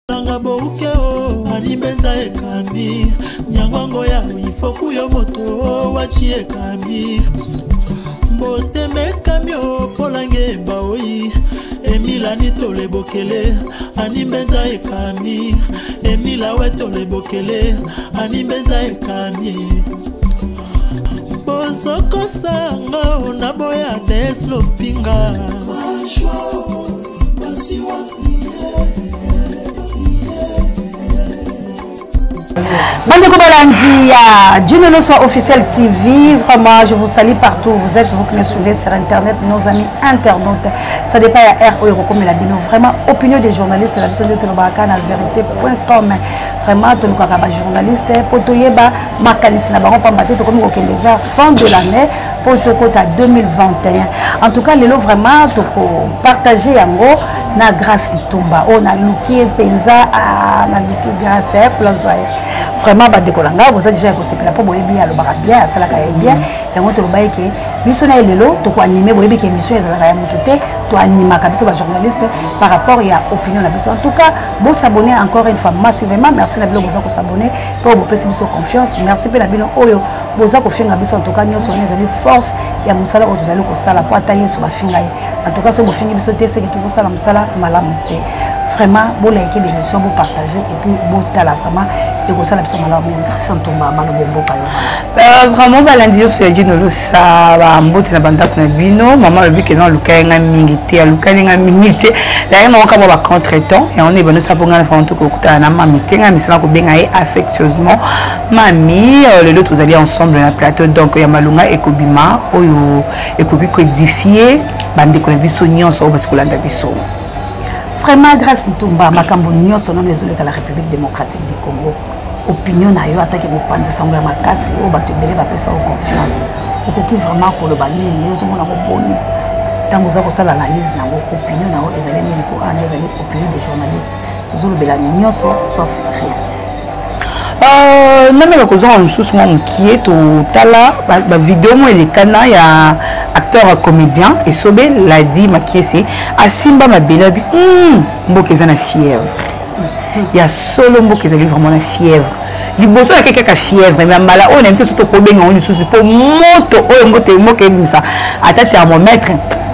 Langa bouke o animbenza ekami nyangongo ya ifoku yo moto wachi ekami Boteme kamio polange baoi Emila ni tole bokele animbenza ekami Emila we tole bokele animbenza ekami Bozoko sanga onaboya deslo pinga Mashwa basiwa Bandeko Balandi, Dieu ne soit officiel TV, vraiment je vous salue partout où vous êtes, vous qui me suivez sur internet, nos amis internautes, ça dépend à RO comme la bino, vraiment opinion des journalistes, la vision de Tolobaka na vérité.com, vraiment tout le monde journaliste, pour tout yeba makanis na baron pambate to comme aucun vers fin de l'année pour tout côté 2021. En tout cas, les lots vraiment to partager yango na grâce Tumba, on a looké penza na looké grâce pour la soirée. Vraiment badekolanga vous êtes déjà conseillé pour boyebi alo barabia sala ka bien et on te le baye que biso na lelo to ko animer boyebi que émission ezala ya mututé to anima ka biso ba journaliste par rapport à opinion na biso. En tout cas bon s'abonner encore une fois massivement, merci na bilo boza ko s'abonner pour bo pesi biso confiance, merci pe na bino oyo boza ko finga biso. En tout cas nyonso on ezali force ya musala o tozali ko sala po ataye so ba finga. En tout cas so bo fingi biso te c'est que tout ça la musala malamu te. Vraiment bon liker l'émission, bon partager et puis bon tala vraiment et comme ça la personne malade même sans tomber mal bombo pas vraiment Balandi sur Dieu nous ça va mbote na banda na bino maman le but que dans le cas nga mingité le cas nga mingité là on ka ba contretemps et on est bon ça pour nga fa tout ko kuta na mami tenga misala ko benga affectueusement mami le lot vous allez ensemble na plateau donc ya malunga ekobima oyo ekoki ko édifier bande ko biso nyonso parce que landa biso. Vraiment grâce Tumba makambo nyonso na les la République démocratique du Congo opinion na yo attaque mo panza sangwa makasi o bato belé ba pesa o confiance okoki vraiment ko le bani yozo mona ko boni tango za ko sala analyse na mo opinion na o ezali ni ko ande ezali opinion des journalistes toujours le bela nyonso sauf rien. Non mais le cause en sous moi qui est au tala ba vidéo moi les cana ya acteur comédien et Sobe l'a dit maquillé c'est à Simba ma belabi mbokezana na fièvre il y a solo mbokezali vraiment la fièvre liboso ya quelqu'un qui a fièvre mais mala on aime surtout ko benga on sous pour moto o ngote moke ça ata thermomètre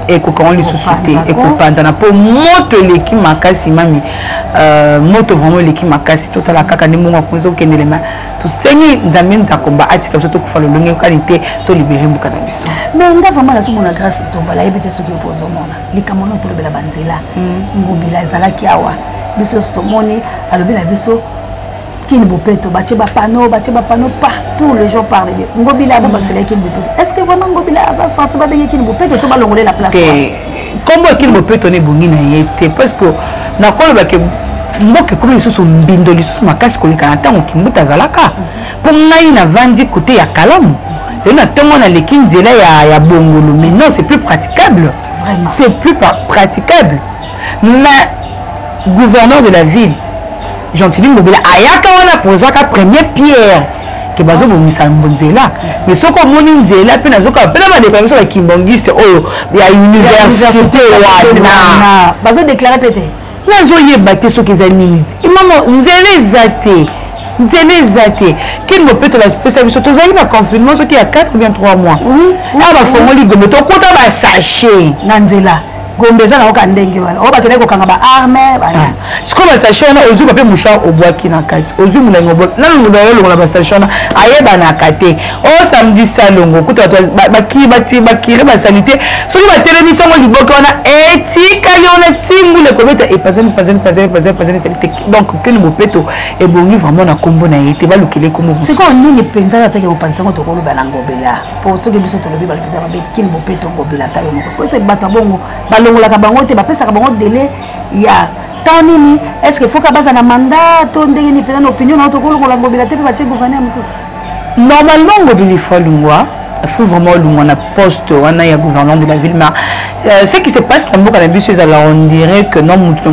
et quand on lui sous-souté et qu'on pense na po moto l'équipe makasi mami moto vraiment l'équipe makasi tout à la kaka ni monga konzo kendele ma tout sengi nzambi za komba atika surtout ko falo longe qualité to libérer mbuka na biso mais nga vraiment na so mona grâce to bala yebete so ki opozo mona likamono to lobela banzela ngobila ezala kiawa biso sto moni alobela biso Kini Bopeto, Bacheba Pano partout, les gens parlent bien. Ngobila Abou Baxela Kini Bopeto. Est-ce que vraiment Ngobila a sensible à Kini Bopeto, tout va l'envoler la place? Comment Kini Bopeto n'est bon été parce que na kolba que moi que comme les sous sont bindo les sous ma casse collé canata on kimbuta zalaka pour ngai na vandi côté ya kalamu et na tongo na lekin zela ya bongolo mais non c'est plus praticable vraiment c'est plus praticable le gouverneur de la ville Gentilly Ngobila ayaka wana posa ka première pierre que bazo bomisa mbonzela mais soko moni nzela pe nazoka pe na ba déclaration ba kimbongiste oyo ya université wana bazo déclarer pété nazo yebate soki za nini imamo nzela zate quel mo peut la spécial biso tozali na confinement soki ya 4 ou bien 3 mois oui aba fongoli gombe to kota ba sachet na nzela gombeza na oka ndenge wala oba kene ko kanga ba arme bana siko ba sachona ozu ba pe musha obwaki na kati ozu mulango obwaki na lungu dalo longo ba sachona ayeba na kate o samedi salongo kuta bakiri ba sanité soki ba télévision ngo liboka wana etika liona timbule ko beta e pazeni sanité donc kene mopeto e bongi vraiment na kombo na yete ba lukele komo siko nini penza ya take ko pansa ngo to ko loba na ngobela po soki biso to lobi ba lupita ba kene mopeto ngobela tayo mo ko se bata bongo longola ka bango te ba pesa ka bango délai ya tanini est-ce que faut ka baza na mandat to ndenge ni pena opinion na to ko longola ngobela te ba tie gouverner mususu normalement ngobili faut lungwa faut vraiment lungwa na poste wana ya gouverneur de la ville mais ce qui se passe dans beaucoup d'ambitions on dirait que non mutu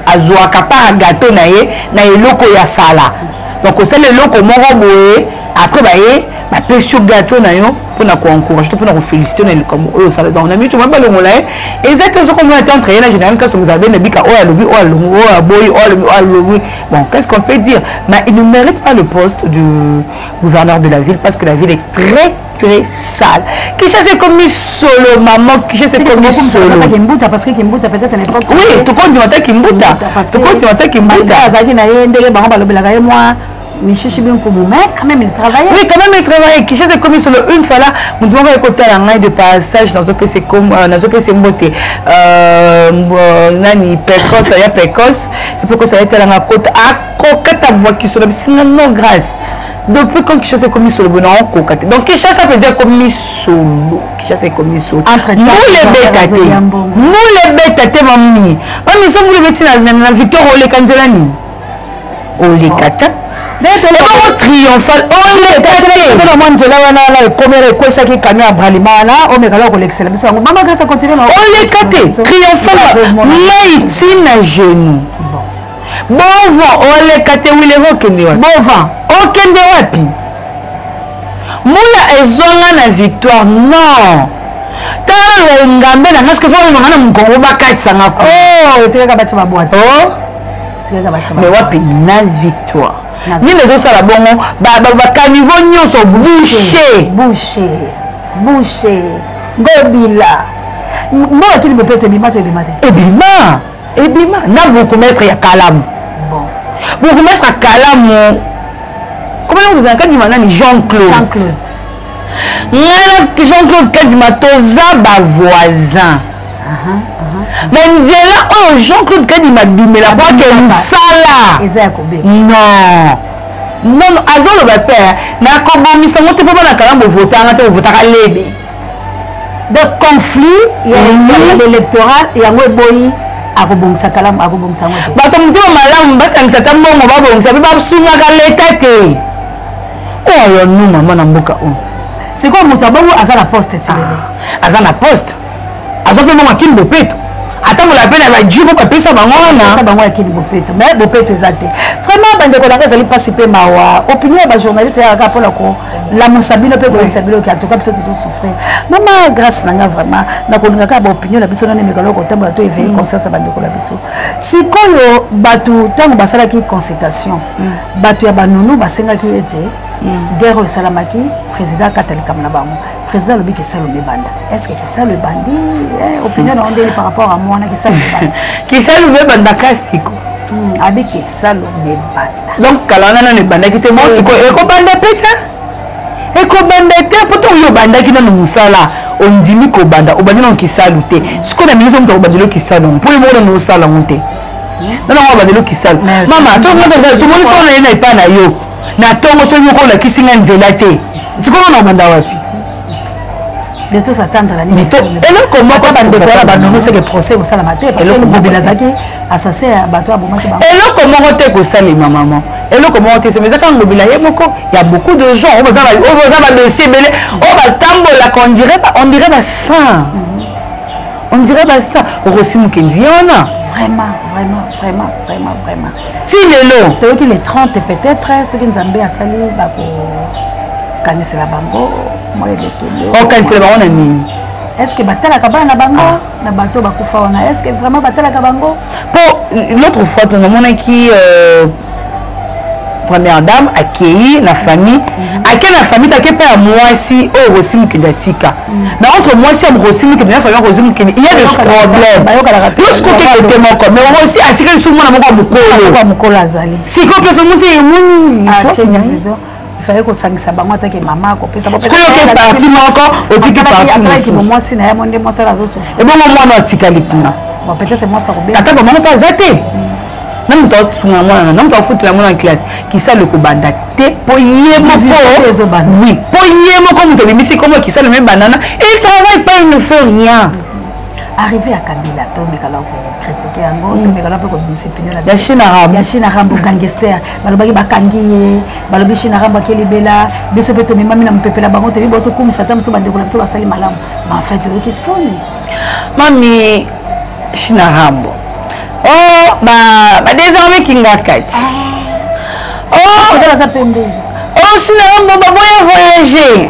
azwa ka pa gâteau na ye na eloko ya sala donc ça le long comment boye après bah pesio gâteau na yo pour na encourager pour na féliciter na comme eux ça dans on a mis tout même pas le ngola exactement comme on était en train en général quand vous avez na bika lobi boy lobi bon qu'est-ce qu'on peut dire mais il ne mérite pas le poste du gouverneur de la ville parce que la ville est très sale. Kisha c'est comme solo maman, Kisha c'est comme solo. Parce que Kimbuta peut-être à l'époque. Oui, tout compte tu Kimbuta. Tout compte tu Kimbuta. Azaki na yende ba balobela ga moi. Michichi bien comme mais quand même il travaillait. Oui, quand même il travaillait. Kisha c'est comme solo une fois là, nous devons écouter la main de passage dans notre PC comme dans notre PC mboté. Nani Pecos, il y a Pecos et puis que ça a été la côte à kokata bois qui sont non grâce. Depuis quand Kisha c'est commis solo, donc Kisha ça veut dire commis solo. Kisha c'est commis solo. Nous les bêtes, mamie. Mamie, ça vous les bêtes na Victor Ole Kanzelani. Ole Kata. D'ailleurs, triomphal. Ole Kata. C'est le monde de là là comme elle quoi ça qui camion à Bralima là, on me galo l'excellent. Maman quand ça continue. Ole Kata. Triomphal. Mais tina genou. Bon vent, Ole Kata oui les vents qui ne bon vent. Aucun de wapi moula ezonga na victoire non tala ngambe na parce que faut ngana mkongo bakatsanga ko tika bacha ba boîte tika bacha mais wapi na victoire ni les autres la bongo ba caniveau nyonso boucher ngobila moi tout le peut ebima na beaucoup maître ya kalamu bon beaucoup maître kalamu. Comment vous avez dit Jean-Claude Jean-Claude Kadima toza ba voisin. Mais là oh Jean-Claude Kadima dumela quoi que sala. Non azolo ba père na ko miso moto pe na kala voter ngate voter lebe. De conflit il y a l'électoral et yango boyi akobongisa kalamu akobongisa ngote. Bato mtu malamu basangisa tambongo babongisa pe basunga ka leta te. Oh non maman na mboka on. C'est quoi mutabongo azana poste tele. Azana poste. Azope mama kini bopeto. Ata mo la peine va djiko pa pesa bangona. Ça bango ya kini bopeto. Mais bopeto ezate. Vraiment bande ko nanga zali participer mawa. Opinion ba journaliste ya ka pour la ko la musabino pe ko musabino ki atoka biso to souffrir. Maman grâce nanga vraiment na ko ngaka ba opinion la biso na mekalo ko tambola to éveiller conscience bande ko la biso. Sikoyo batu tango basala ki consultation. Batu ya banunu basenga ki ete guerre salamaki président Katel Kamnabango président lobi que ça le banda est-ce que ça le bandi opinion on dit par rapport à moi na que ça le banda que ça le banda kasiko abi que ça le banda donc kalana na banda ki te mo siko e ko banda pesa e ko banda te poto yo banda ki na musala on dimi ko banda o bandi non ki salute siko na minzo mto bandelo ki salon pour mo no sala monte non on va bandelo ki sal mama to mo to so mo so na ina ipa na yo na tongo so yoko la kisinga nzela te sikona na banda wapi de tous attendre la nuit et là comment pas de déclarer abandonner c'est le procès au salamaté parce que le mobilazaki assassin bato abomaki ba et là comment te ko salima maman et là comment te c'est mais quand mobila yemoko il y a beaucoup de gens on va baisser belé on va tambola on dirait pas ça on dirait pas ça Rossi Mukendi on a vraiment. Si le lot, tu vois les 30 peut-être, ceux qui nous ont bien sali, bako, kanise la bango, moi le kelo. Oh, kanise la bango na nini? Est-ce que batala kabana na bango, na bateau bakufa wana? Est-ce que vraiment batala kabango? Pour l'autre fois, on a mon qui première dame accueilli la famille, accueilli la famille, t'as pas moi si oh Rossi Mukendatika. Mais entre moi si am Rossi Mukenda, famille Rossi Mukenda, il y a des problèmes. Lorsque tu es témoin comme mais moi aussi attirer sur moi na mukolo azali. Si ko personne monte muni, il fallait qu'on sangisa bango atake maman ko pesa ba. Ko yo parti moko, o tiki parti. Après ki moi si na ya monde moi ça la zo souffrir. Et bon moi na tikali kuna. Bon peut-être moi ça robé. Kata maman pas zaté. Même toi sunga mwana non toi foutre la mwana en classe qui ça le kobanda te poyé mo oui poyé mo comme tu bimisi comme qui ça le même banana et travaille pas il ne fait rien arrivé à Kabila to mekala ko critiquer yango to mekala ko bimisi pinyo la Chine Rambo gangster balobi bakangi balobi Chine Rambo ki libela biso pe to mema na mpepela bango to bibo to kumisa tam so bande ko la biso basali malamu mais en fait qui sonne mami Chine Rambo oh bah désormais kinga kati soda baza pembeni osina baboya voyager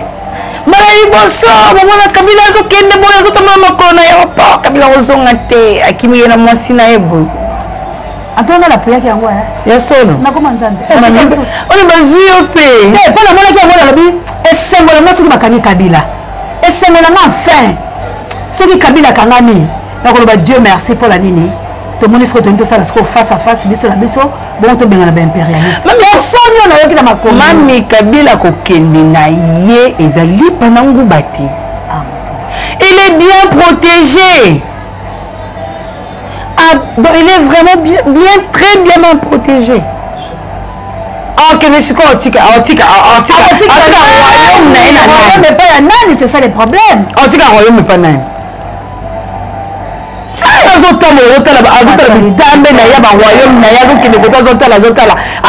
mbala liboso bomona Kabila azokende boye azotambola makolo na ye pa Kabila ozonga te akimi ye na mwasi na ye boye antonga na puyaki yango ya solo nakoma nzambe ona bazwi yo pe mpo namonaki yango nalobi esengo nanga soki bakangi Kabila esengo nanga enfin soki Kabila akangami nakoloba Dieu merci mpo na nini tomoni siko toyini tosala siko face à face biso na biso bongo tobengana baimpérialiste personne oyo nayoki na makomo mami Kabila kokende na ye ezali pana nguba te il est bien protégé donc il est vraiment bien très bien protégé ok mais c'est quoi otika royaume mais pas ya nani c'est ça le problème otika royaume pas nani azotala bitambe na ye baroyaume na ye azokende koto azotala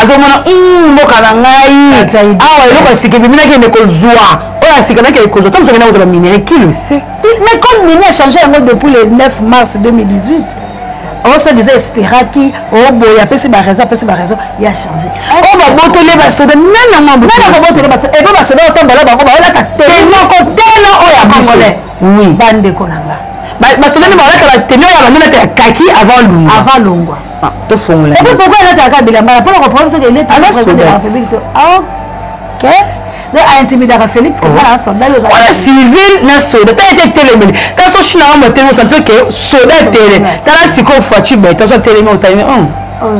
azomona mboka na ngai awa eloko asika ebimi nakende kozwa oyo asika nakende kozwa ntango sokende kozala minere qui le sait mais comme mini a changé yango depuis le 9 mars 2018 oso disait espéraki oboya apesi baraison il a changé oyo babotoli basoda nanabobotoli basoda epe basoda otambola bango baolaka tena oyo ya congolais oui bandeko nanga basoda nde baolaka bateni oyo ya bandena te ya kaki avant longwa tofongola epe pourquoi elataka bilamba mpona comprendre soki ele président de la république ok donc aintimidaka Félix kebana soldat yo wana civil na soda ta ete telemeli ta so china ngamba telemi osanti ke soda tele tala sikoyo voiture bai ta so telemi otani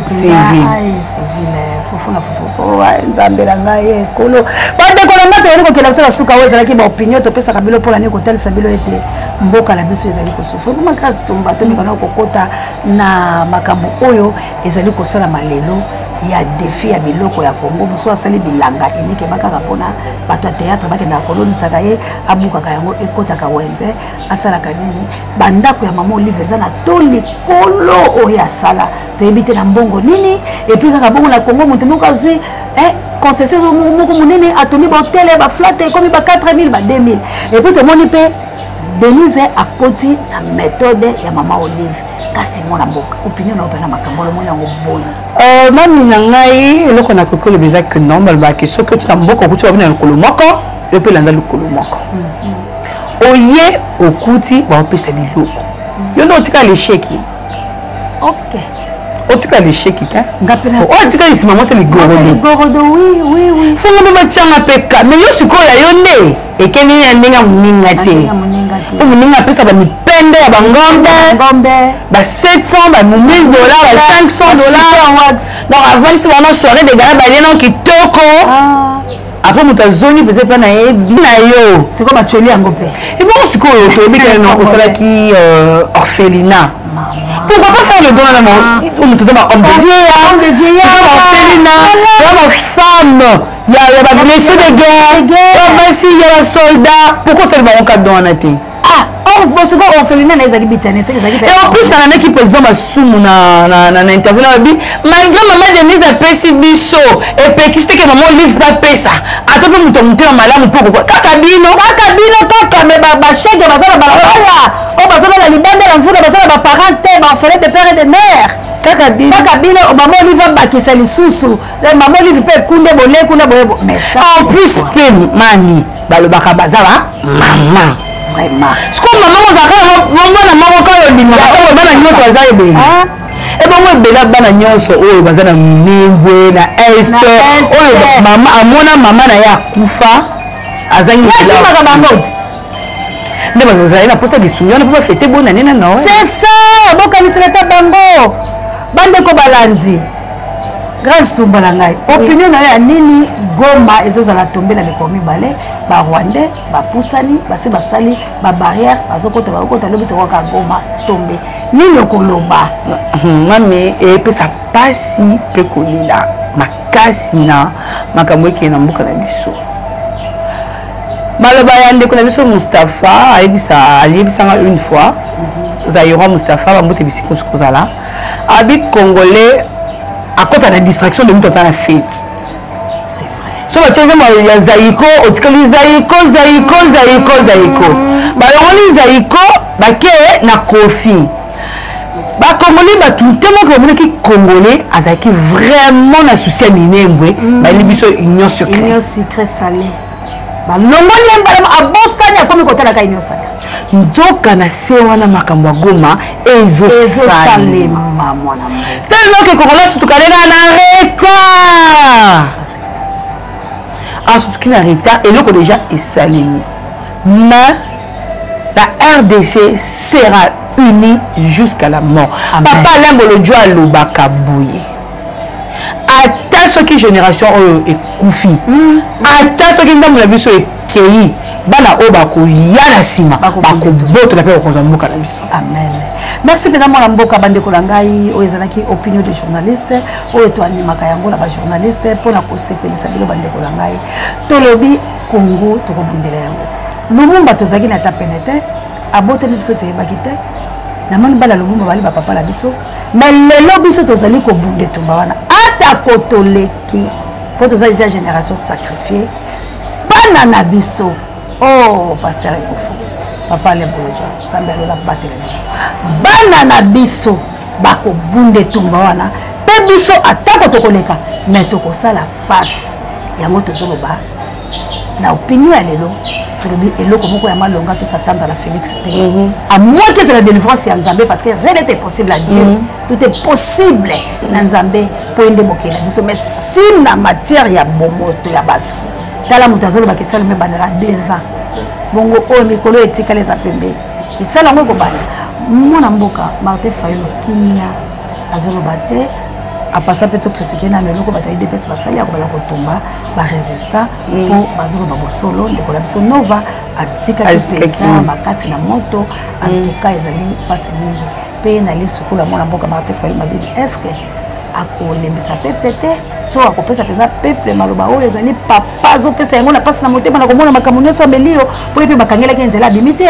civil fufuna fufuko nzambe na ngai ekolo bandeko na ngai toyali kokela biso basuka oyo ezalaki baopinion topesaka bilo mpona nini kotalisa bilo ete mboka na biso ezali kosufa boma grâce tomba tomikana kokota na makambo oyo ezali kosalama lelo ya défi ya biloko ya Congo moso asali bilanga enikema kaka mpona bato ya théâtre bakendaka kolonisaka ye abukaka yango ekotaka wenze asalaka nini bandako ya mama Olive eza na to likolo oyo asala toyebi te na mbongo nini epuis kaka bongo na Congo moto moko azwi concession moko monene atoni bahotele baflate ekomi ba 4000 ba 2000 epuis tomoni mpe Denise akoti na méthode ya mama Olive kasi mona mboka opinion na opena makambo lo mona ngoboya mami na ngai eloko na kokolo beza que non balobaki soki oti na mboka okuti babina lokolo moko yo mpe landa lokolo moko oye okuti baopesa biloko yo nde otika lesheki ok otika lesheki te otika lisima mwasi ligorodo oui fongo mpe batianga mpe ka mais yo sikoyo ya yo nde ekeni ya ndenge ya moninga te po moninga apesa bamipende ya bangombe ba 700 ba $1000 ba $500 donc avandisi wana soirée de gala baliena kitoko après moto azongi mpenza mpe nayebi na yo sikoyo batioli yango mpe ebongo sikoyo toyebi kene osalaki orphelinat. Pourquoi pas faire le don à la mort? On te donne homme de vieillard, ma femme, il y a la blessée de guerre, il y a la soldat. Pourquoi c'est le baron cadeau en été? Et en plus, il y a un qui président Massoum na interview malgré maman Denise a payé biso et puis qui c'était que maman livre pas payer ça. Attends pour monter en malade pourquoi? Kakabino kaka mais ba chèque bazala balala. O bazala la libande la mfuna bazala ba parents ba enfants de père et de mère. Kakabino maman livre ba qui c'est lisusu. Maman livre peut kunde bolé mais ça en plus mami balobaka bazala maman. Vraiment. Ce qu'on maman vous a fait, maman quand on dit maman bana nyonso aza ebele. Et bon moi bela bana nyonso oyo bazana minengwe na est oyo mama amona mama na ya kufa azangi bela. Ya maka bangoti. Nde bazali na posa bisunyo na posa fêter bonne année na Noël. C'est ça, bokanisela ta bango. Bande ko balandi. Grâce to balangai. Opinion na ya nini Goma ezozala tomber na mikoro mibale ba Rwandais ba pusani basi basali ba barrière bazokota bakota lobi to ka Goma tomber nini okoloba mami epesa pasi pe kolila makasi na makambo eke na mboka na biso maloba ya ndeko na biso Mustapha ayebisanga une fois Zaïra Mustapha bambote bisiko kozala abi congolais à cause de la distraction de notre fête. C'est vrai. So tu sais ya Zaïko, otikali Zaïko. Ba yongoli Zaïko ba ke na Kofi. Congolais tellement que Congolais azaki vraiment na souci à minembwe ba libiso union secret salé ba longoli mbala abosanya comme côté la union sacré nzoka na se wana makambo ya Goma ezo salema mwana tellement que Congolais surtout kana na retard ensuite qui na retard et loko déjà est salemi mais la RDC sera unie jusqu'à la mort. Amen. Papa Lambo le Dieu à l'Obakabouye. Attends ce qui génération est koufi. Attends ce qui n'a pas vu ce qui bana obako yana sima bako boto na pe ko mboka na biso. Amen. Merci mesdames la mboka bande ko langai o ezalaki opinion de journaliste o eto animaka yango na ba journaliste pour na ko sepelisa bilo bande ko langai. Tolobi Congo to ko bundela yango. Lumumba tozaki na tapenete abote biso to yebakite. Na mani bala Lumumba bali ba papa la biso. Mais lelo biso tozali ko bunde tumba wana ata kotoleki. Pour tozali déjà génération sacrifiée. Bana na biso. Oh, pasteur Ekofo. Papa le bolojo. Zambe alola batela biso. Bana na biso bako bunde tumba wana. Pe biso atako tokoleka. Mais toko sala face. Yango tozoloba. Na opinion ya lelo. Tolobi eloko moko ya malonga to s'attendre à la Félix T. À moins que c'est la délivrance ya Nzambe parce que rien n'est possible à Dieu. Tout est possible na Nzambe pour ende mokela biso. Mais si na matière ya bomoto ya bato. Tala mutazolo ba kesala me bandela 2 ans. Bongo o mikolo etika les apembe. Kesala ngo ko bana. Mwana mboka Martin Fayulu kimia azolo bate a passé peut critiquer na lelo bataille de pesa basali ya ko bala ko tomba ba résistant pour bazolo ba solo de ko la biso nova azika pesa makasi na moto en tout cas ezali passe mingi pe na lisukula mwana mboka Martin Fayulu m'a dit est-ce que akolembisa peuple te to akopesa pesa peuple maloba oyo ezali papa zo pesa yango na pasi na motema na komona makambo nyonso amelio po epe bakangela ke nzela bimite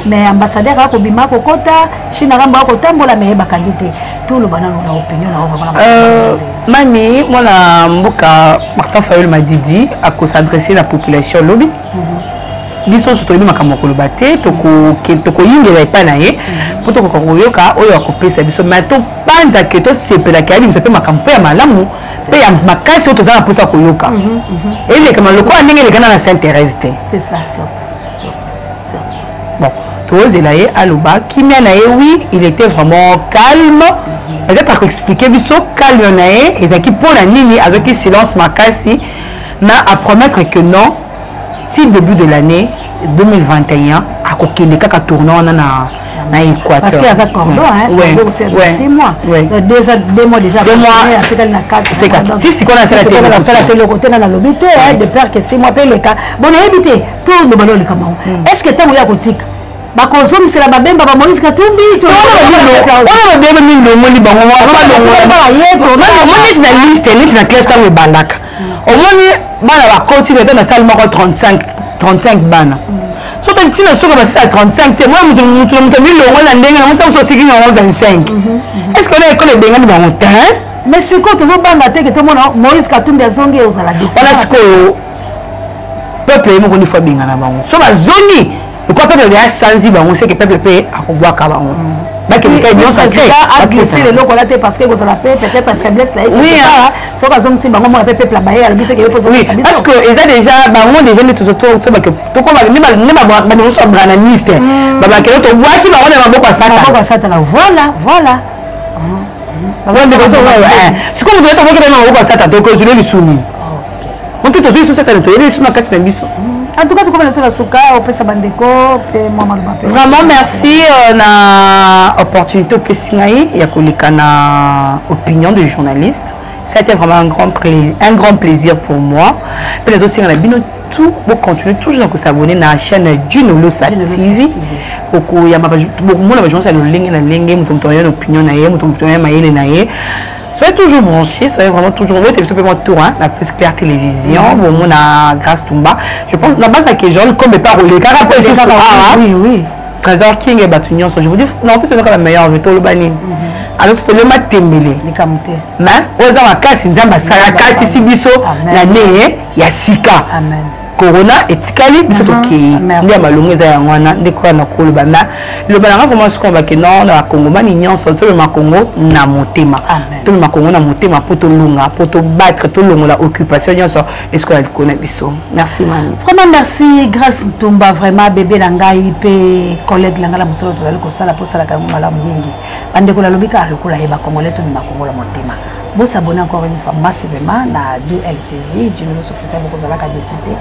mais ambassadeur akobima kokota china ramba akotambola mais bakangi te to lo banano na opinion na vraiment mami mwana mboka Martin Fayulu m'a dit à s'adresser la population lobby biso so toyebi makambo koloba te toko yingela epa na ye po tokoka koyoka oyo akopesa biso mais topanza ke tosepelaka ya bimisa mpe makambo ya malamu mpe ya makasi oyo tozala mposa koyoka eleka maloko ya ndenge elekana na Sainte-Thérèse te c'est ça surtout bon tozela ye aloba kimia na ye oui il était vraiment calme peut-être akoexplike biso calme na ye ezalaki mpona nini azwaki silence makasi mais à promettre que non si début de l'année 2021 à kokende kaka tournant na Équateur parce qu'il y a ça cordon c'est 6 mois 2 mois déjà 2 mois c'est si qu'on a la télé côté na lobité de peur que 6 mois pe le cas bon habité tout le ballon le comment est-ce que tant ya kotika bakozomi c'est la babemba ba Moïse Katumbi to on va bien mine moni bango on na liste na classe ta we bandaka au moins bana ba continue dans la salle moko 35 bana so tu tina soko ba ça 35 te moi mutu milongo na ndenge na mutu so siki na 25 est-ce qu'on est école benga ba monta mais c'est quoi toujours banga te que tout monde Moïse Katumbi azongi ozala descendre voilà ce que peuple mo ko ni fois benga na bango so ba zoni et quoi peuple ya sanzi bango c'est que peuple pe akobwaka bango parce que vous avez peut-être faiblesse là ce que si bango mon peuple là baye alors c'est que parce que ils a déjà bango déjà les tout autour to ko ba ni ba bango so brananiste baba kelo to waki bango na maboko sata voilà c'est comme tu es na maboko sata to ko zile lisuni on te tozo sata to ile suna kati na biso. En tout cas, tu commences la souka, on peut s'abandéco, vraiment merci na opportunité au Pessingaï, il y a na opinion de journaliste. C'était vraiment un grand plaisir pour moi. Puis les autres, tout pour continuer toujours à s'abonner à la chaîne Junolosa TV. Beaucoup il y a beaucoup de gens qui ont une opinion soyez toujours branchés, soyez vraiment toujours tour, hein, la plus claire télévision, bon, on a grâce Tumba. Je pense la base à que j'en comme pas roulé. Oui. Trésor King et Batunion, je vous dis, non, plus c'est la meilleure, je te le bannis. Alors, c'est le mat tembélé. Les camotés. Mais, aux gens à casse, ils ont un sac, ici, biso, l'année, il y a Sika. Amen. corona etikali biso toke ndia malongo eza yango wana ndeko na koloba na le balanga vraiment ce qu'on va que non na Congomani nyonso to le makongo na motema to le makongo na motema poto lunga poto battre to longo la occupation nyonso est-ce qu'on le connaît biso merci mami vraiment merci grâce Tumba vraiment bébé na ngai pe collègue langa la musolo to zali ko sala po sala ka ngala mingi bandeko la lobika lokola heba congolais to makongo la motema vous s'abonnez encore une fois massivement na 2LTV du nouveau officiel beaucoup zala ka décidé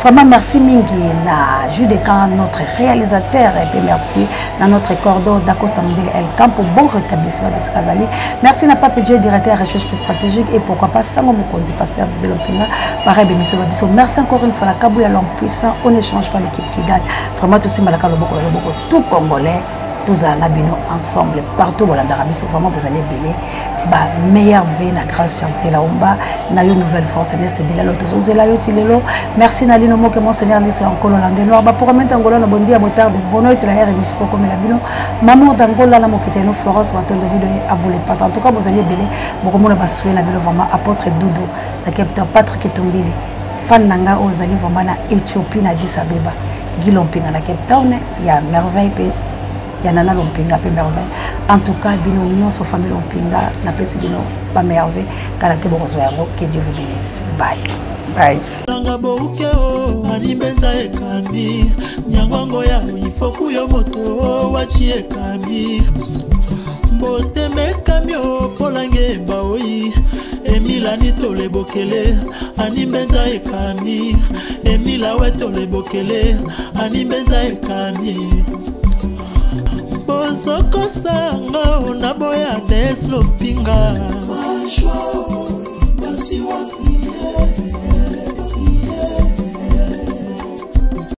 vraiment merci mingi na Jude Kan notre réalisateur et puis merci na notre cordon d'Acosta Mondele El Campo bon rétablissement biskazali merci na Pape Dieu directeur recherche stratégique et pourquoi pas Sango Mokonzi pasteur de l'Opinga pareil Bemiso Babiso merci encore une fois la Kabouya l'homme puissant on ne change pas l'équipe qui gagne vraiment tout si malaka loboko tout congolais tous à Nabino ensemble partout dans l'Arabie Saoudite vraiment vous allez belé bah meilleure vie na grâce chanter la omba na une nouvelle force l'est de la loto zela yotilelo merci Nalino mo que mon seigneur laisse en colonde noir bah pour mettre Angola na bondi à motard de bono et la R musico comme la bino maman d'Angola la mokiteno Florence Maton de vidéo aboulé pas en tout cas vous allez belé beaucoup mon basoué la bino vraiment apôtre Doudou la capitaine Patrick Tombili fan nanga ozali vraiment na Éthiopie na Addis Abeba Gilompinga na Cape Town ya merveille Yanana Lompinga pe merveille en tout cas bino nyonso famille Lompinga na pesi bino ba merveille karate bokozo yango que Dieu vous bénisse bye bye nanga boke o ani benza ekami nyangongo ya ifoku yo moto wachi ekami mboteme kamio polange baoyi Emila ni tole bokele ani benza ekami Emila we tole bokele ani benza ekami Bozoko sanga onaboya Deslo Pinga